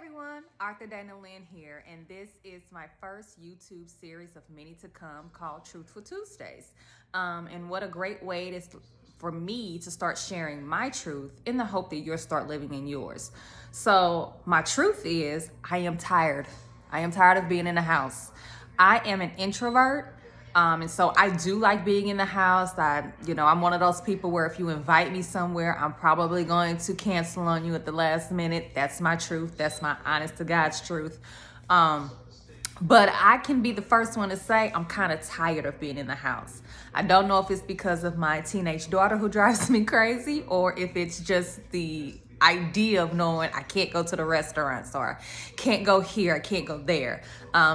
everyone, Arthur Dana Lynn here, and this is my first YouTube series of many to come called Truthful Tuesdays. And what a great way it is for me to start sharing my truth in the hope that you'll start living in yours. So, my truth is, I am tired. I am tired of being in the house. I am an introvert. And so I do like being in the house. I'm one of those people where if you invite me somewhere, I'm probably going to cancel on you at the last minute. That's my truth. That's my honest to God's truth. But I can be the first one to say I'm kind of tired of being in the house. I don't know if it's because of my teenage daughter who drives me crazy or if it's just the idea of knowing I can't go to the restaurants or can't go here, I can't go there.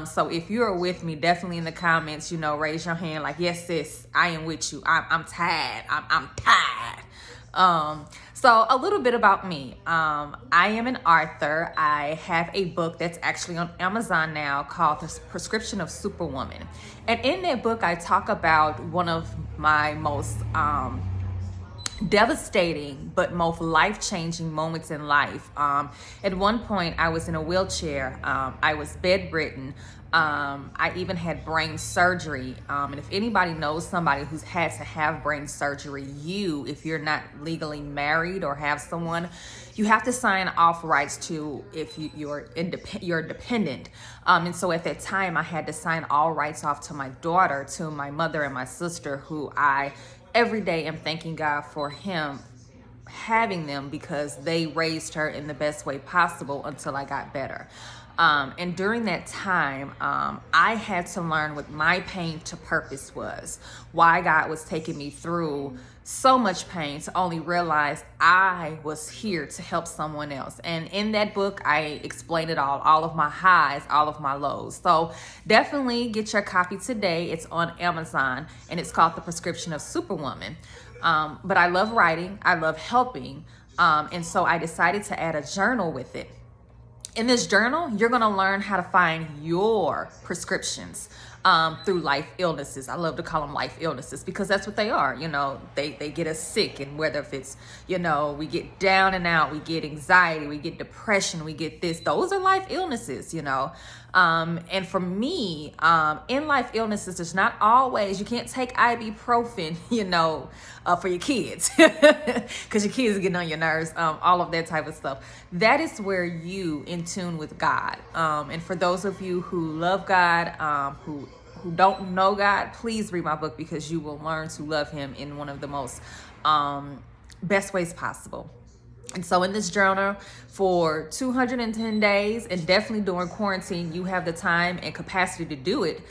So if you're with me, definitely in the comments, raise your hand like, yes, sis, I am with you. I'm tired. I'm tired. So a little bit about me. I am an author. I have a book that's actually on Amazon now called The Prescription of Superwoman. And in that book, I talk about one of my most devastating but most life-changing moments in life. At one point I was in a wheelchair. I was bedridden. I even had brain surgery. And if anybody knows somebody who's had to have brain surgery, if you're not legally married or have someone, you have to sign off rights to if you're dependent. And so at that time I had to sign all rights off to my daughter, to my mother and my sister, who I every day I'm thanking God for him having them because they raised her in the best way possible until I got better. And during that time, I had to learn what my pain to purpose was, why God was taking me through so much pain to only realize I was here to help someone else. And in that book, I explain it all of my highs, all of my lows. So definitely get your copy today. It's on Amazon and it's called The Prescription of Superwoman. But I love writing. I love helping. And so I decided to add a journal with it. In this journal, you're going to learn how to find your prescriptions through life illnesses. I love to call them life illnesses because that's what they are. They get us sick, and whether if it's, we get down and out, we get anxiety, we get depression, we get this. Those are life illnesses, And for me, in life illnesses, there's not always, you can't take ibuprofen, for your kids because your kids are getting on your nerves, all of that type of stuff. That is where you in tune with God. And for those of you who love God, who don't know God, please read my book because you will learn to love him in one of the most best ways possible. And so in this journal for 210 days, and definitely during quarantine, you have the time and capacity to do it.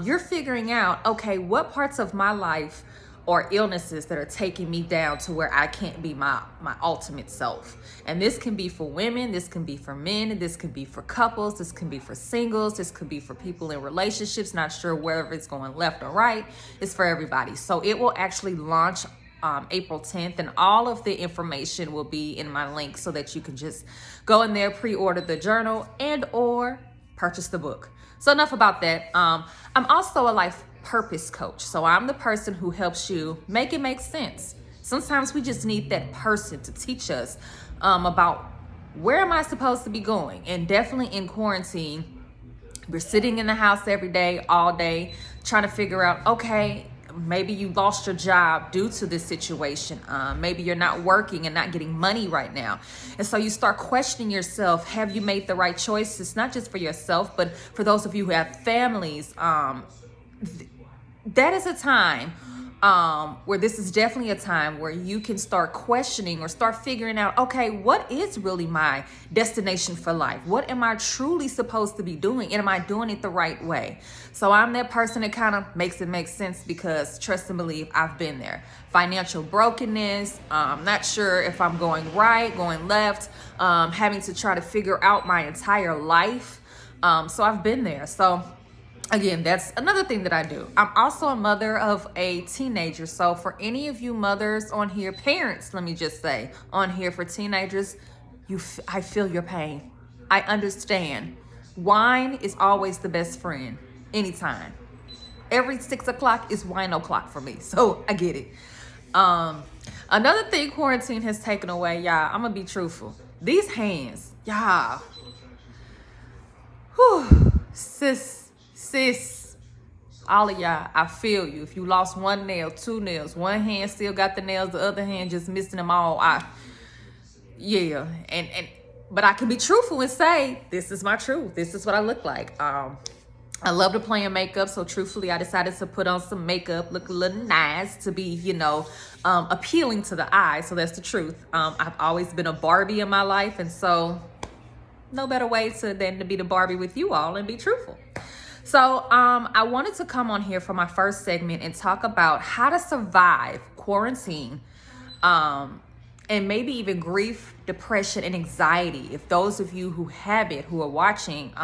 You're figuring out, okay, what parts of my life or illnesses that are taking me down to where I can't be my ultimate self. And this can be for women, this can be for men, this can be for couples, this can be for singles, this could be for people in relationships, not sure whether it's going left or right. It's for everybody. So it will actually launch April 10th, and all of the information will be in my link so that you can just go in there, pre-order the journal and or purchase the book. So enough about that. I'm also a life purpose coach. So I'm the person who helps you make it make sense. Sometimes we just need that person to teach us about where am I supposed to be going. And definitely in quarantine, we're sitting in the house every day, all day, trying to figure out, okay, maybe you lost your job due to this situation. Maybe you're not working and not getting money right now. And so you start questioning yourself, have you made the right choices? Not just for yourself, but for those of you who have families. That is a time where this is definitely a time where you can start questioning or start figuring out, okay, what is really my destination for life? What am I truly supposed to be doing? And am I doing it the right way? So I'm that person that kind of makes it make sense because trust and believe I've been there. Financial brokenness, not sure if I'm going right, going left, having to try to figure out my entire life. So I've been there. So again, that's another thing that I do. I'm also a mother of a teenager. So for any of you mothers on here, parents, let me just say, on here for teenagers, I feel your pain. I understand. Wine is always the best friend, anytime. Every 6 o'clock is wine o'clock for me. So I get it. Another thing quarantine has taken away, y'all, I'm going to be truthful. These hands, y'all, Whew, sis, all of y'all, I feel you. If you lost one nail, two nails, one hand still got the nails, the other hand just missing them all. Yeah, but I can be truthful and say, this is my truth. This is what I look like. I love to play in makeup, so truthfully, I decided to put on some makeup, look a little nice to be, appealing to the eye. So that's the truth. I've always been a Barbie in my life, and so no better way than to be the Barbie with you all and be truthful. So I wanted to come on here for my first segment and talk about how to survive quarantine, and maybe even grief, depression, and anxiety. If those of you who have it, who are watching,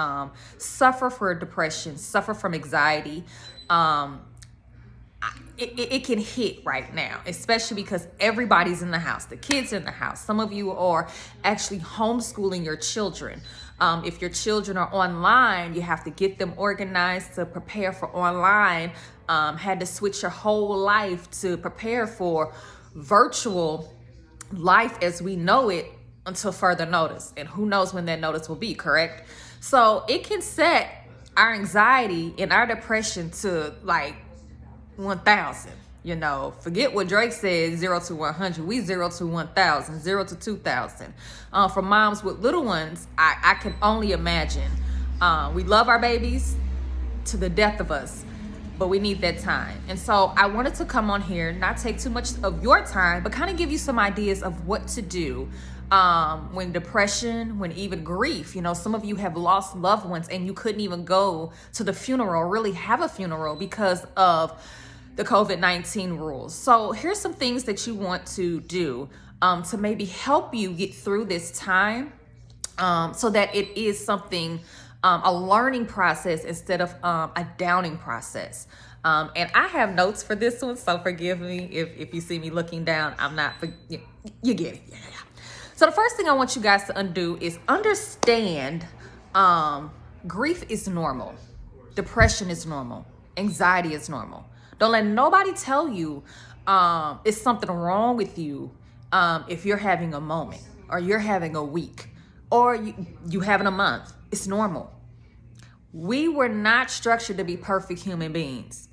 suffer for depression, suffer from anxiety, it can hit right now, especially because everybody's in the house, the kids in the house. Some of you are actually homeschooling your children. If your children are online, you have to get them organized to prepare for online. Had to switch your whole life to prepare for virtual life as we know it until further notice. And who knows when that notice will be, correct? So it can set our anxiety and our depression to like 1,000. Forget what Drake said, 0 to 100. We 0 to 1,000, 0 to 2,000. For moms with little ones, I can only imagine. We love our babies to the death of us, but we need that time. And so I wanted to come on here, not take too much of your time, but kind of give you some ideas of what to do when depression, when even grief. Some of you have lost loved ones and you couldn't even go to the funeral, or really have a funeral because of the COVID-19 rules. So here's some things that you want to do to maybe help you get through this time, so that it is something, a learning process instead of a downing process. And I have notes for this one, so forgive me if you see me looking down. I'm not, you get it. Yeah. So the first thing I want you guys to undo is understand grief is normal. Depression is normal. Anxiety is normal. Don't let nobody tell you it's something wrong with you if you're having a moment, or you're having a week, or you having a month. It's normal. We were not structured to be perfect human beings.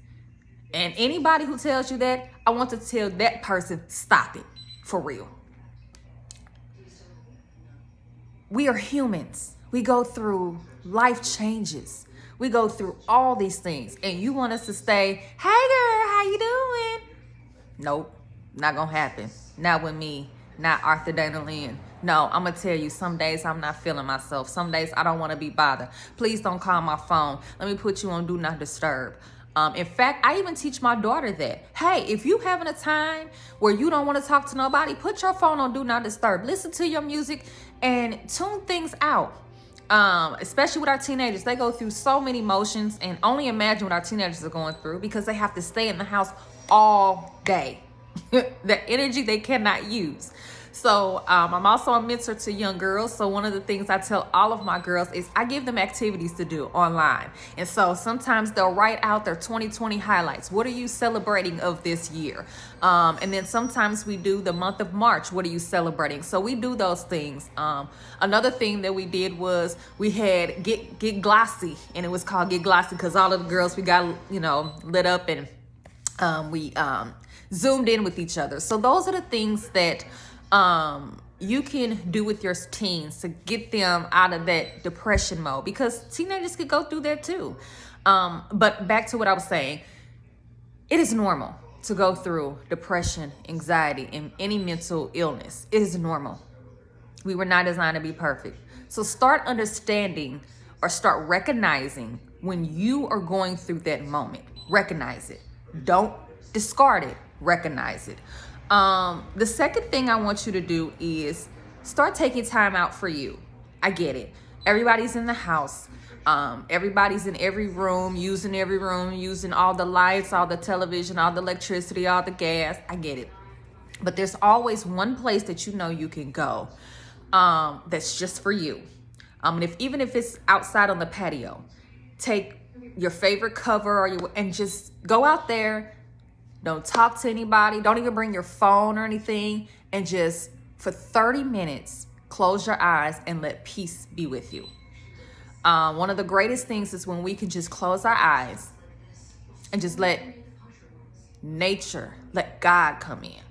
And anybody who tells you that, I want to tell that person, stop it, for real. We are humans. We go through life changes. We go through all these things. And you want us to stay, hey girl, how you doing? Nope, not gonna happen. Not with me, not Arthur Dana Lynn. No, I'm gonna tell you, some days I'm not feeling myself. Some days I don't wanna be bothered. Please don't call my phone. Let me put you on Do Not Disturb. In fact, I even teach my daughter that. Hey, if you having a time where you don't want to talk to nobody, put your phone on Do Not Disturb. Listen to your music and tune things out. Especially with our teenagers, they go through so many emotions, and only imagine what our teenagers are going through because they have to stay in the house all day. The energy they cannot use. So I'm also a mentor to young girls. So one of the things I tell all of my girls is I give them activities to do online. And so sometimes they'll write out their 2020 highlights. What are you celebrating of this year? And then sometimes we do the month of March. What are you celebrating? So we do those things. Another thing that we did was we had Get Glossy, and it was called Get Glossy because all of the girls, we got, lit up, and we zoomed in with each other. So those are the things that you can do with your teens to get them out of that depression mode, because teenagers could go through that too. But back to what I was saying, it is normal to go through depression, anxiety, and any mental illness. It is normal. We were not designed to be perfect. So start understanding, or start recognizing when you are going through that moment. Recognize it. Don't discard it. Recognize it. The second thing I want you to do is start taking time out for you. I get it. Everybody's in the house. Everybody's in every room, using all the lights, all the television, all the electricity, all the gas. I get it. But there's always one place that you can go that's just for you. And even if it's outside on the patio, take your favorite cover and just go out there. Don't talk to anybody. Don't even bring your phone or anything. And just for 30 minutes, close your eyes and let peace be with you. One of the greatest things is when we can just close our eyes and just let nature, let God come in.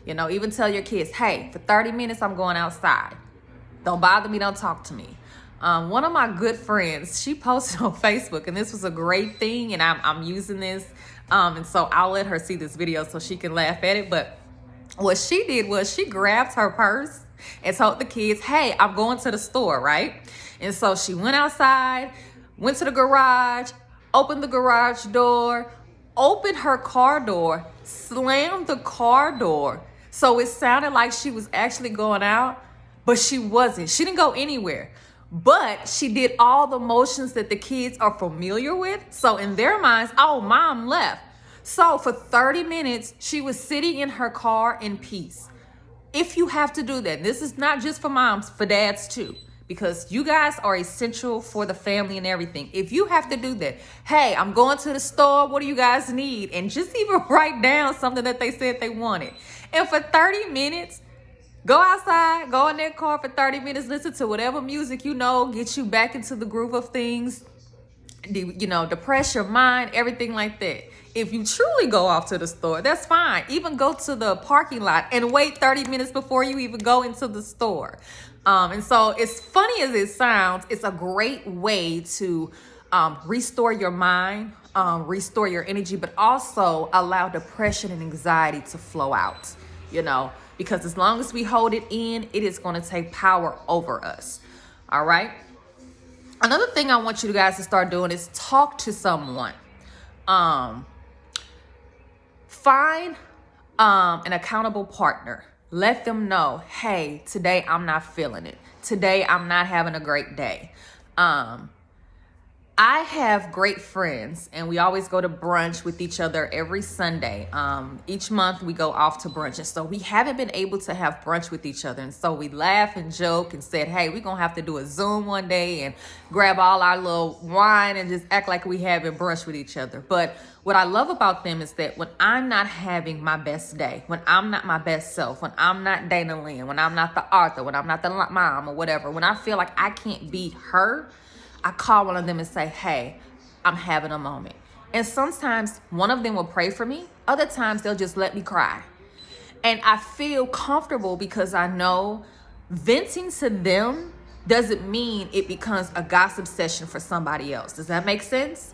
You know, even tell your kids, hey, for 30 minutes, I'm going outside. Don't bother me. Don't talk to me. One of my good friends, she posted on Facebook, and this was a great thing, and I'm using this. And so I'll let her see this video so she can laugh at it. But what she did was she grabbed her purse and told the kids, hey, I'm going to the store, right? And so she went outside, went to the garage, opened the garage door, opened her car door, slammed the car door. So it sounded like she was actually going out, but she wasn't. She didn't go anywhere. But she did all the motions that the kids are familiar with. So in their minds, oh, mom left. So for 30 minutes, she was sitting in her car in peace. If you have to do that, this is not just for moms, for dads too, because you guys are essential for the family and everything. If you have to do that, hey, I'm going to the store. What do you guys need? And just even write down something that they said they wanted. And for 30 minutes, go outside, go in that car for 30 minutes, listen to whatever music you know, get you back into the groove of things, you know, depress your mind, everything like that. If you truly go off to the store, that's fine. Even go to the parking lot and wait 30 minutes before you even go into the store. And so as funny as it sounds, it's a great way to restore your mind, restore your energy, but also allow depression and anxiety to flow out, you know, because as long as we hold it in, it is going to take power over us. All right. Another thing I want you guys to start doing is talk to someone. Find an accountable partner. Let them know, hey, today I'm not feeling it. Today I'm not having a great day. I have great friends, and we always go to brunch with each other every Sunday. Each month we go off to brunch, and so we haven't been able to have brunch with each other. And so we laugh and joke and said, hey, we're going to have to do a Zoom one day and grab all our little wine and just act like we having brunch with each other. But what I love about them is that when I'm not having my best day, when I'm not my best self, when I'm not Dana Lynn, when I'm not the author, when I'm not the mom or whatever, when I feel like I can't be her, I call one of them and say, hey, I'm having a moment. And sometimes one of them will pray for me. Other times they'll just let me cry. And I feel comfortable because I know venting to them doesn't mean it becomes a gossip session for somebody else. Does that make sense?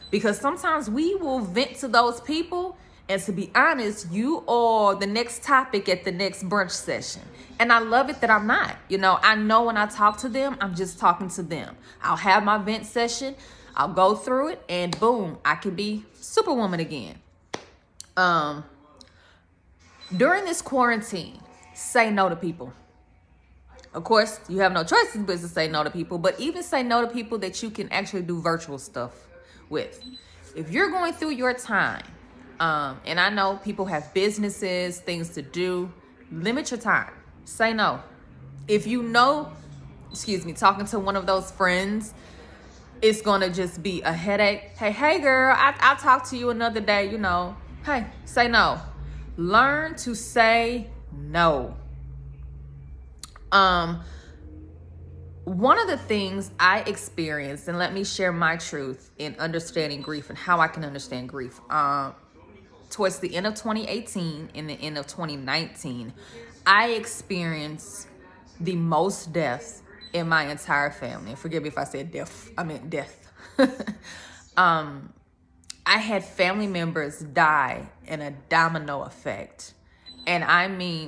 Because sometimes we will vent to those people, and to be honest, you are the next topic at the next brunch session. And I love it that I'm not. You know, I know when I talk to them, I'm just talking to them. I'll have my vent session, I'll go through it, and boom, I can be Superwoman again. During this quarantine, say no to people. Of course, you have no choice but to say no to people, but even say no to people that you can actually do virtual stuff with. If you're going through your time, and I know people have businesses, things to do, limit your time. Say no. If you know, talking to one of those friends, it's going to just be a headache. Hey girl, I'll talk to you another day, you know. Hey, say no. Learn to say no. One of the things I experienced, and let me share my truth in understanding grief and how I can understand grief. Towards the end of 2018 and the end of 2019, I experienced the most deaths in my entire family. And forgive me if I said death, I meant death. I had family members die in a domino effect. And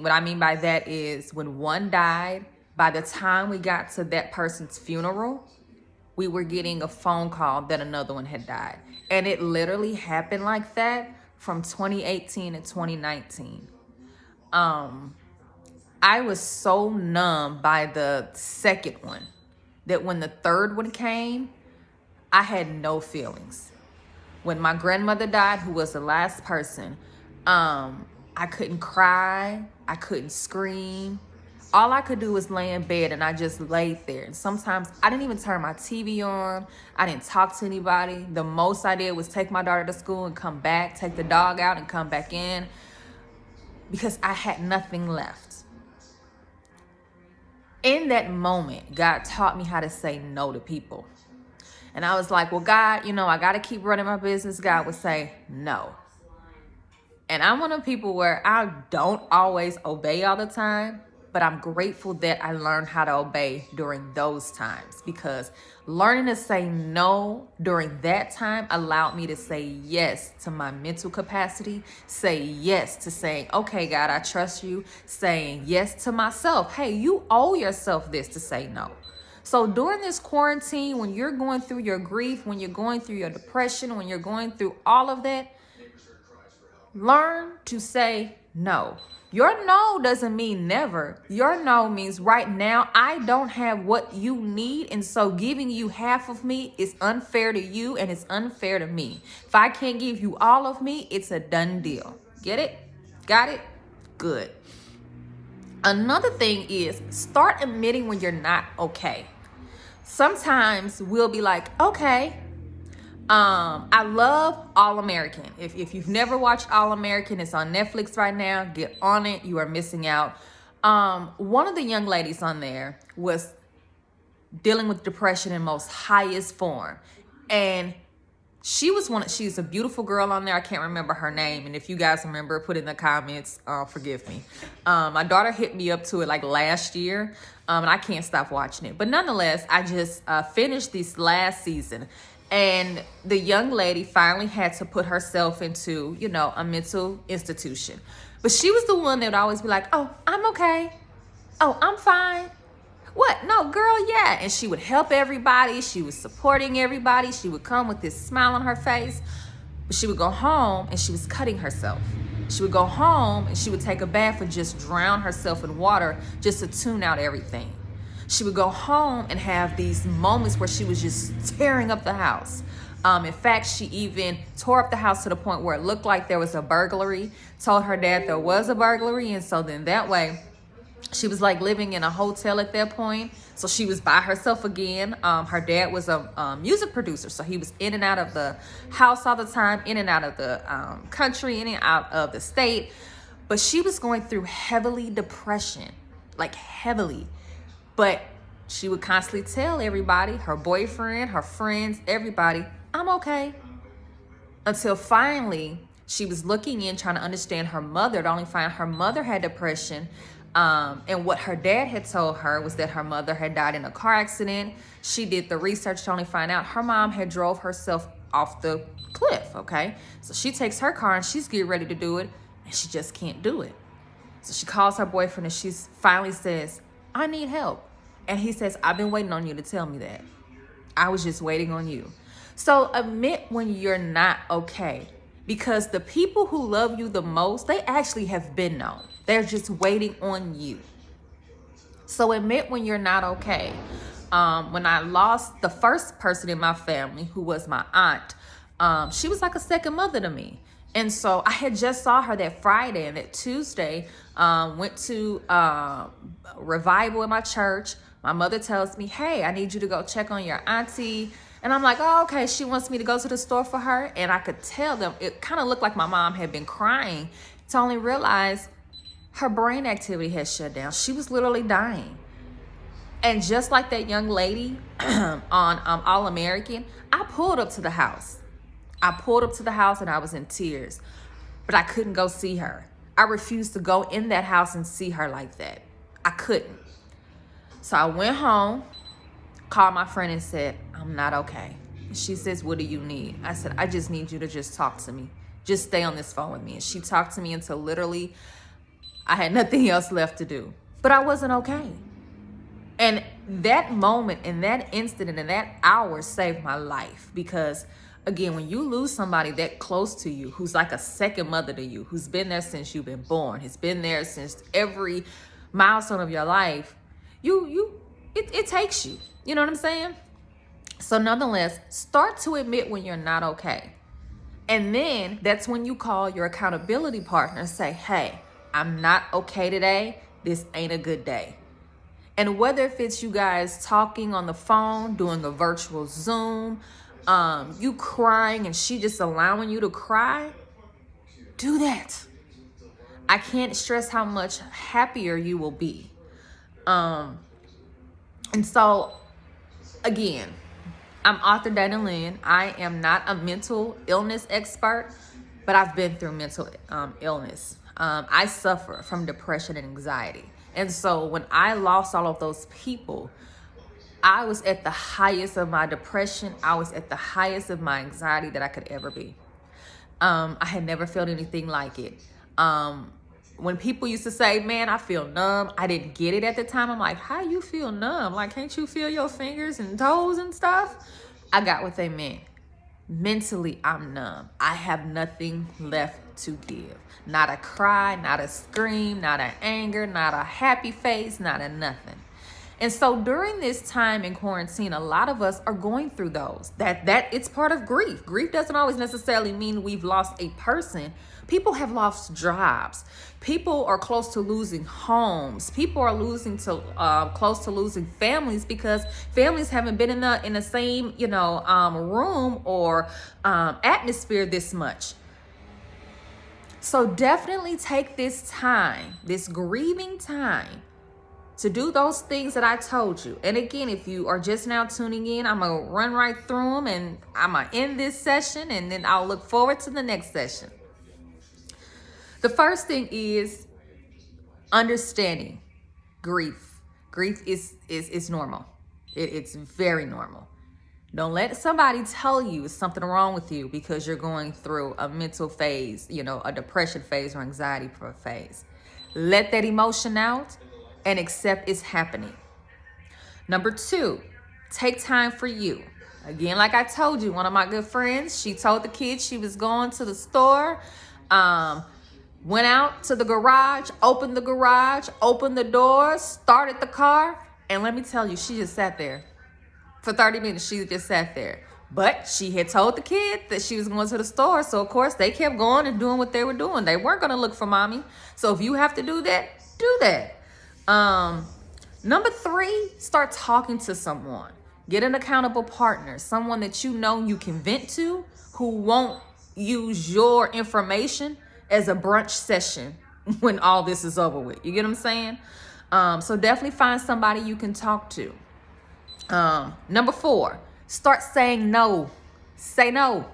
what I mean by that is when one died, by the time we got to that person's funeral, we were getting a phone call that another one had died. And it literally happened like that from 2018 to 2019. I was so numb by the second one that when the third one came, I had no feelings. When my grandmother died, who was the last person, I couldn't cry, I couldn't scream. All I could do was lay in bed, and I just laid there. And sometimes I didn't even turn my TV on. I didn't talk to anybody. The most I did was take my daughter to school and come back, take the dog out and come back in, because I had nothing left. in that moment, God taught me how to say no to people. And I was like, well, God, I got to keep running my business. God would say no. And I'm one of people where I don't always obey all the time, but I'm grateful that I learned how to obey during those times, because learning to say no during that time allowed me to say yes to my mental capacity, say yes to saying, okay, God, I trust you, saying yes to myself. Hey, you owe yourself this to say no. So during this quarantine, when you're going through your grief, when you're going through your depression, when you're going through all of that, learn to say no. Your no doesn't mean never. Your no means right now, I don't have what you need. And so giving you half of me is unfair to you and it's unfair to me. If I can't give you all of me, it's a done deal. Get it? Got it? Good. Another thing is start admitting when you're not okay. Sometimes we'll be like, okay, I love All American. If you've never watched All American, it's on Netflix right now. Get on it. You are missing out. One of the young ladies on there was dealing with depression in most highest form. And she's a beautiful girl on there. I can't remember her name. And if you guys remember, put in the comments, forgive me. My daughter hit me up to it like last year. And I can't stop watching it. But nonetheless, I just finished this last season. And the young lady finally had to put herself into, a mental institution. But she was the one that would always be like, oh, I'm okay. Oh, I'm fine. What? No, girl, yeah. And she would help everybody. She was supporting everybody. She would come with this smile on her face. But she would go home and she was cutting herself. She would go home and she would take a bath and just drown herself in water just to tune out everything. She would go home and have these moments where she was just tearing up the house. In fact, she even tore up the house to the point where it looked like there was a burglary, told her dad there was a burglary. And so then that way, she was like living in a hotel at that point. So she was by herself again. Her dad was a music producer. So he was in and out of the house all the time, in and out of the country, in and out of the state. But she was going through heavily depression, like heavily. But she would constantly tell everybody, her boyfriend, her friends, everybody, I'm okay. Until finally, she was looking in, trying to understand her mother, to only find her mother had depression. And what her dad had told her was that her mother had died in a car accident. She did the research to only find out her mom had drove herself off the cliff, okay? So she takes her car and she's getting ready to do it, and she just can't do it. So she calls her boyfriend and she finally says, I need help. And he says, I've been waiting on you to tell me that. I was just waiting on you. So admit when you're not okay, because the people who love you the most, they actually have been known. They're just waiting on you. So admit when you're not okay. When I lost the first person in my family, who was my aunt, she was like a second mother to me. And so I had just saw her that Friday, and that Tuesday, went to revival in my church. My mother tells me, hey, I need you to go check on your auntie. And I'm like, oh, okay. She wants me to go to the store for her. And I could tell them, it kind of looked like my mom had been crying, to only realize her brain activity had shut down. She was literally dying. And just like that young lady on All American, I pulled up to the house. And I was in tears, but I couldn't go see her. I refused to go in that house and see her like that. I couldn't. So I went home, called my friend and said, I'm not okay. She says, what do you need? I said, I just need you to just talk to me. Just stay on this phone with me. And she talked to me until literally I had nothing else left to do. But I wasn't okay. And that moment and that incident and that hour saved my life, because again, when you lose somebody that close to you, who's like a second mother to you, who's been there since you've been born, has been there since every milestone of your life, it takes you. You know what I'm saying? So nonetheless, start to admit when you're not okay. And then that's when you call your accountability partner and say, hey, I'm not okay today. This ain't a good day. And whether if it's you guys talking on the phone, doing a virtual Zoom, you crying and she just allowing you to cry, do that. I can't stress how much happier you will be. And so, again, I'm author Dana Lynn. I am not a mental illness expert, but I've been through mental illness. I suffer from depression and anxiety. And so when I lost all of those people, I was at the highest of my depression. I was at the highest of my anxiety that I could ever be. I had never felt anything like it. When people used to say, man, I feel numb, I didn't get it at the time. I'm like, how you feel numb? Like, can't you feel your fingers and toes and stuff? I got what they meant. Mentally, I'm numb. I have nothing left to give. Not a cry, not a scream, not an anger, not a happy face, not a nothing. And so during this time in quarantine, a lot of us are going through those. That it's part of grief. Grief doesn't always necessarily mean we've lost a person. People have lost jobs. People are close to losing homes. People are close to losing families because families haven't been in the same room or atmosphere this much. So definitely take this time, this grieving time, to do those things that I told you. And again, if you are just now tuning in, I'm going to run right through them and I'm going to end this session and then I'll look forward to the next session. The first thing is understanding grief. Grief is normal. It's very normal. Don't let somebody tell you something wrong with you because you're going through a mental phase, a depression phase or anxiety phase. Let that emotion out and accept it's happening. Number 2, take time for you. Again, like I told you, one of my good friends, she told the kids she was going to the store, went out to the garage, opened the doors, started the car, and let me tell you, she just sat there. For 30 minutes, she just sat there. But she had told the kids that she was going to the store, so of course they kept going and doing what they were doing. They weren't going to look for mommy. So if you have to do that, do that. Number 3, start talking to someone. Get an accountable partner, someone that you know you can vent to, who won't use your information as a brunch session when all this is over with. You get what I'm saying? So definitely find somebody you can talk to. Number 4, start saying no. Say no.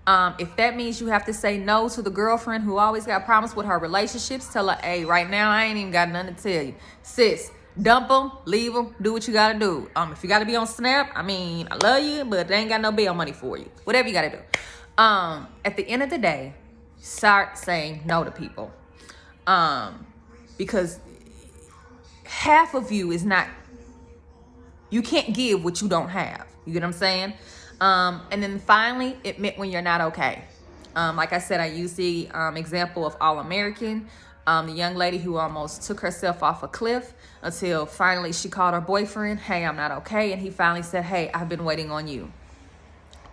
If that means you have to say no to the girlfriend who always got problems with her relationships, tell her, hey, right now I ain't even got nothing to tell you. Sis, dump them, leave them, do what you got to do. If you got to be on Snap, I love you, but they ain't got no bail money for you. Whatever you got to do. At the end of the day, start saying no to people. Because half of you is not, you can't give what you don't have. You get what I'm saying? And then finally, admit when you're not okay. Like I said, I used the example of All American, the young lady who almost took herself off a cliff until finally she called her boyfriend, hey, I'm not okay. And he finally said, hey, I've been waiting on you.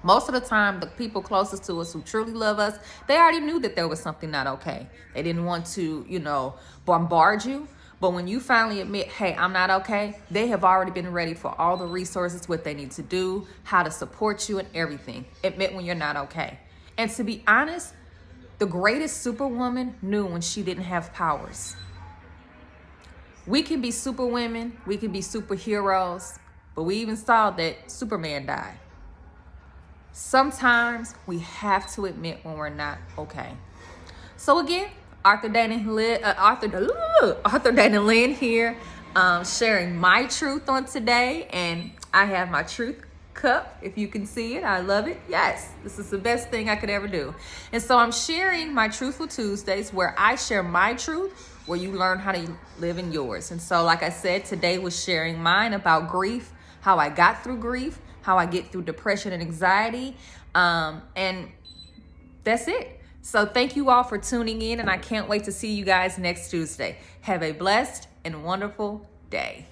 Most of the time, the people closest to us who truly love us, they already knew that there was something not okay. They didn't want to, bombard you. But when you finally admit, hey, I'm not okay, they have already been ready for all the resources, what they need to do, how to support you and everything. Admit when you're not okay. And to be honest, the greatest superwoman knew when she didn't have powers. We can be superwomen, we can be superheroes, but we even saw that Superman died. Sometimes we have to admit when we're not okay. So again, Author Dana Lynn here, sharing my truth on today. And I have my truth cup, if you can see it. I love it. Yes, this is the best thing I could ever do. And so I'm sharing my Truthful Tuesdays where I share my truth, where you learn how to live in yours. And so like I said, today was sharing mine about grief, how I got through grief, how I get through depression and anxiety. And that's it. So thank you all for tuning in, and I can't wait to see you guys next Tuesday. Have a blessed and wonderful day.